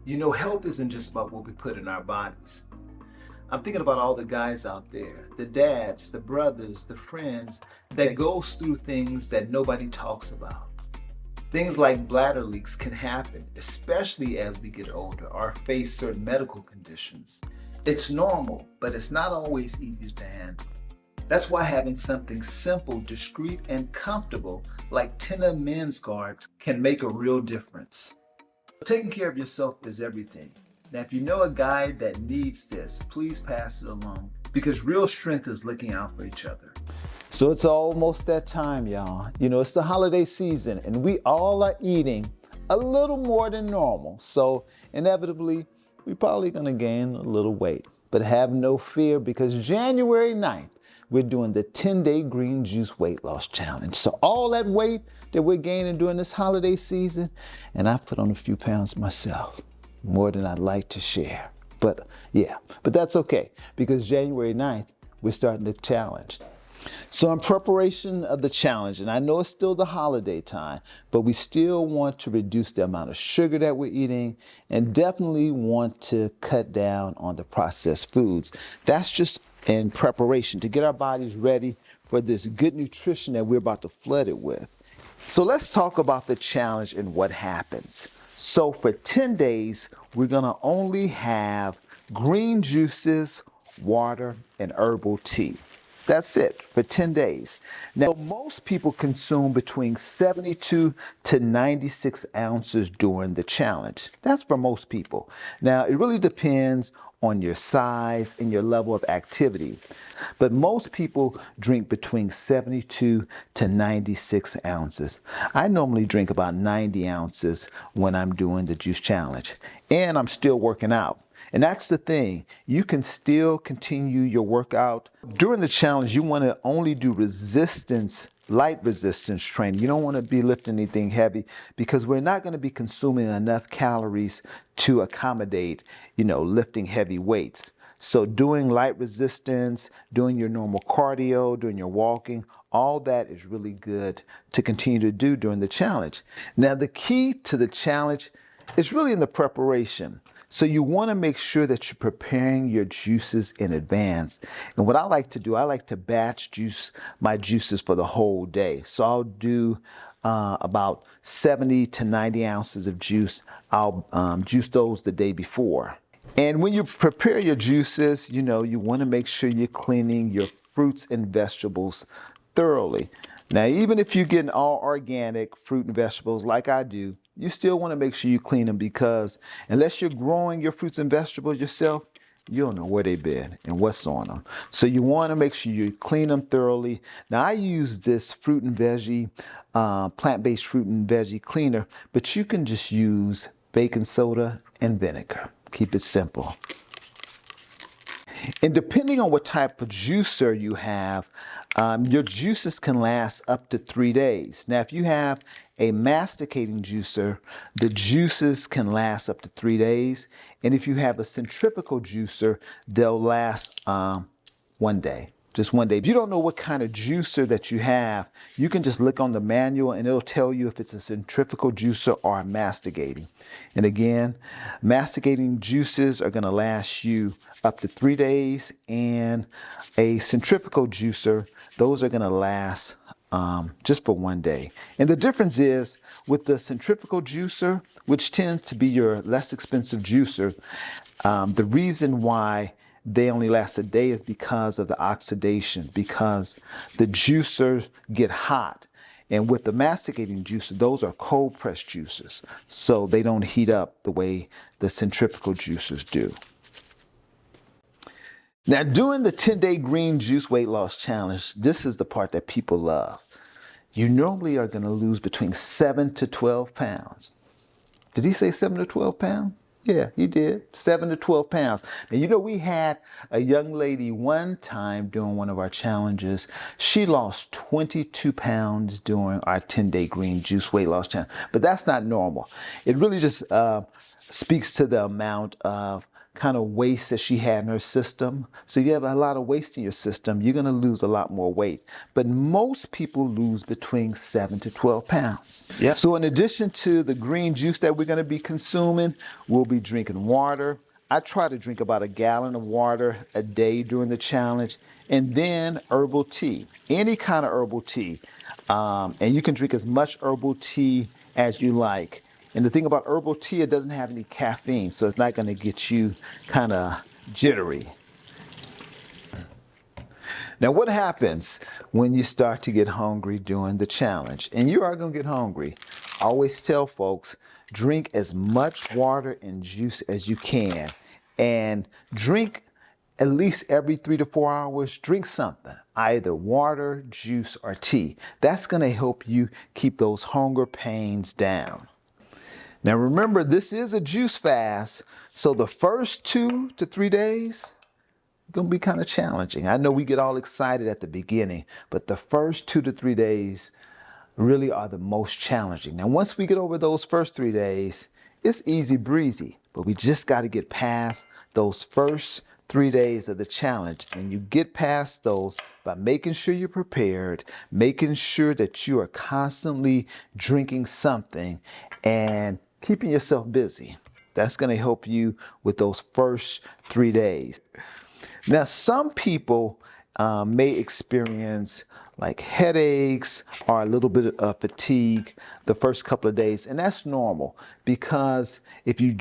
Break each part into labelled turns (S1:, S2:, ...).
S1: You know, health isn't just about what we put in our bodies. I'm thinking about all the guys out there, the dads, the brothers, the friends that goes through things that nobody talks about. Things like bladder leaks can happen, especially as we get older or face certain medical conditions. It's normal, but it's not always easy to handle. That's why having something simple, discreet, and comfortable like TENA men's guards can make a real difference. Taking care of yourself is everything. Now, if you know a guy that needs this, please pass it along because real strength is looking out for each other. So it's almost that time, y'all. You know, it's the holiday season and we all are eating a little more than normal. So inevitably, we're probably gonna gain a little weight. But have no fear because January 9th, we're doing the 10-day green juice weight loss challenge. So all that weight that we're gaining during this holiday season, and I put on a few pounds myself, more than I'd like to share. But yeah, but that's okay because January 9th, we're starting the challenge. So in preparation of the challenge, and I know it's still the holiday time, but we still want to reduce the amount of sugar that we're eating and definitely want to cut down on the processed foods. That's just in preparation to get our bodies ready for this good nutrition that we're about to flood it with. So let's talk about the challenge and what happens. So for 10 days, we're gonna only have green juices, water, and herbal tea. That's it for 10 days. Now, most people consume between 72 to 96 ounces during the challenge. That's for most people. Now, it really depends on your size and your level of activity. But most people drink between 72 to 96 ounces. I normally drink about 90 ounces when I'm doing the juice challenge. And I'm still working out. And that's the thing, you can still continue your workout. During the challenge, you want to only do resistance, light resistance training. You don't want to be lifting anything heavy because we're not going to be consuming enough calories to accommodate, lifting heavy weights. So doing light resistance, doing your normal cardio, doing your walking, all that is really good to continue to do during the challenge. Now, the key to the challenge is really in the preparation. So you want to make sure that you're preparing your juices in advance. And what I like to do, I like to batch juice my juices for the whole day. So I'll do about 70 to 90 ounces of juice. I'll juice those the day before. And when you prepare your juices, you want to make sure you're cleaning your fruits and vegetables thoroughly. Now, even if you're getting all organic fruit and vegetables like I do, you still want to make sure you clean them because unless you're growing your fruits and vegetables yourself, you don't know where they've been and what's on them. So you want to make sure you clean them thoroughly. Now, I use this fruit and veggie, plant-based fruit and veggie cleaner, but you can just use baking soda and vinegar. Keep it simple. And depending on what type of juicer you have, your juices can last up to 3 days. Now, if you have a masticating juicer, the juices can last up to 3 days. And if you have a centrifugal juicer, they'll last 1 day. Just 1 day. If you don't know what kind of juicer that you have, you can just look on the manual and it'll tell you if it's a centrifugal juicer or a masticating. And again, masticating juices are going to last you up to 3 days, and a centrifugal juicer, those are going to last just for 1 day. And the difference is with the centrifugal juicer, which tends to be your less expensive juicer, the reason why they only last a day is because of the oxidation, because the juicers get hot. And with the masticating juicer, those are cold pressed juices. So they don't heat up the way the centrifugal juicers do. Now, during the 10-day green juice weight loss challenge, this is the part that people love. You normally are going to lose between 7 to 12 pounds. Did he say 7 to 12 pounds? Yeah, he did. 7 to 12 pounds. Now, we had a young lady one time during one of our challenges. She lost 22 pounds during our 10-day green juice weight loss challenge. But that's not normal. It really just speaks to the amount of kind of waste that she had in her system. So you have a lot of waste in your system, you're going to lose a lot more weight. But most people lose between 7 to 12 pounds.
S2: Yep.
S1: So in addition to the green juice that we're going to be consuming, we'll be drinking water. I try to drink about a gallon of water a day during the challenge, and then herbal tea, any kind of herbal tea. And you can drink as much herbal tea as you like. And the thing about herbal tea, it doesn't have any caffeine, so it's not going to get you kind of jittery. Now, what happens when you start to get hungry during the challenge? And you are going to get hungry. I always tell folks, drink as much water and juice as you can. And drink at least every 3 to 4 hours, drink something, either water, juice, or tea. That's going to help you keep those hunger pains down. Now remember, this is a juice fast, so the first 2 to 3 days going to be kind of challenging. I know we get all excited at the beginning, but the first 2 to 3 days really are the most challenging. Now once we get over those first 3 days, it's easy breezy, but we just got to get past those first 3 days of the challenge. And you get past those by making sure you're prepared, making sure that you are constantly drinking something and keeping yourself busy. That's going to help you with those first 3 days. Now, some people may experience like headaches or a little bit of fatigue the first couple of days, and that's normal because if you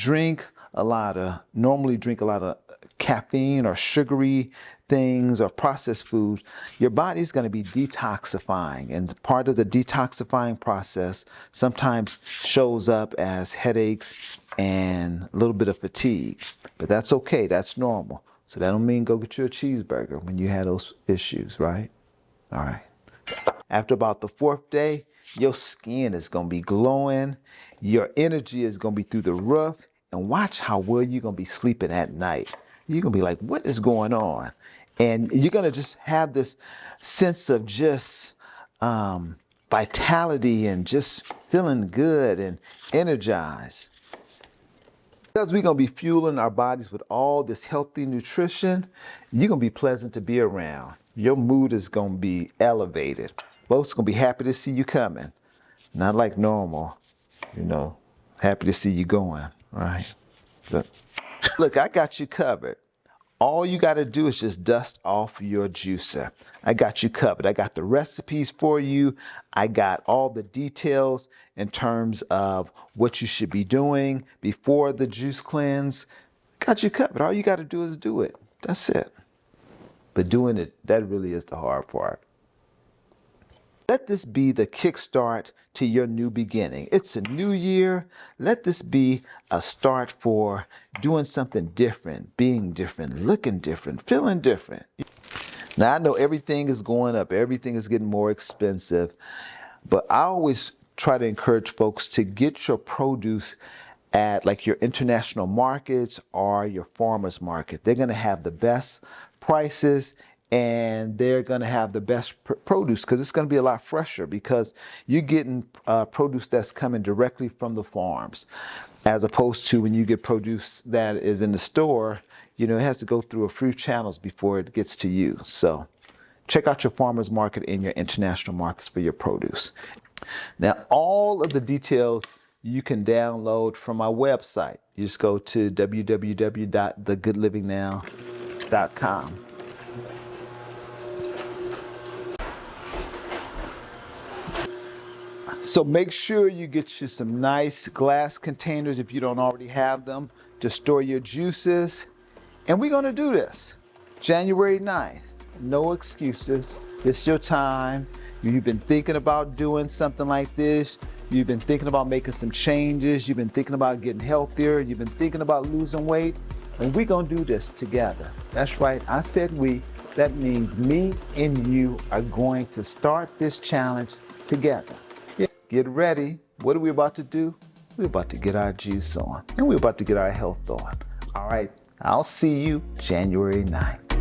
S1: normally drink a lot of caffeine or sugary things or processed food, your body's going to be detoxifying, and part of the detoxifying process sometimes shows up as headaches and a little bit of fatigue, but that's okay, that's normal. So that don't mean go get you a cheeseburger when you have those issues, right? All right. After about the 4th day, your skin is going to be glowing, your energy is going to be through the roof, and watch how well you're going to be sleeping at night. You're going to be like, what is going on? And you're going to just have this sense of just vitality and just feeling good and energized. Because we're going to be fueling our bodies with all this healthy nutrition, you're going to be pleasant to be around. Your mood is going to be elevated. Folks are going to be happy to see you coming. Not like normal, happy to see you going, right? Look, I got you covered. All you got to do is just dust off your juicer. I got you covered. I got the recipes for you. I got all the details in terms of what you should be doing before the juice cleanse. Got you covered. All you got to do is do it. That's it. But doing it, that really is the hard part. Let this be the kickstart to your new beginning. It's a new year. Let this be a start for doing something different, being different, looking different, feeling different. Now, I know everything is going up. Everything is getting more expensive. But I always try to encourage folks to get your produce at like your international markets or your farmers market. They're going to have the best prices, and they're going to have the best produce because it's going to be a lot fresher because you're getting produce that's coming directly from the farms, as opposed to when you get produce that is in the store, it has to go through a few channels before it gets to you. So check out your farmers market and your international markets for your produce. Now, all of the details you can download from my website. You just go to www.thegoodlivingnow.com. So make sure you get you some nice glass containers if you don't already have them to store your juices. And we're going to do this January 9th. No excuses. This is your time. You've been thinking about doing something like this. You've been thinking about making some changes. You've been thinking about getting healthier. You've been thinking about losing weight. And we're going to do this together. That's right. I said we. That means me and you are going to start this challenge together. Get ready. What are we about to do? We're about to get our juice on, and we're about to get our health on. All right. I'll see you January 9th.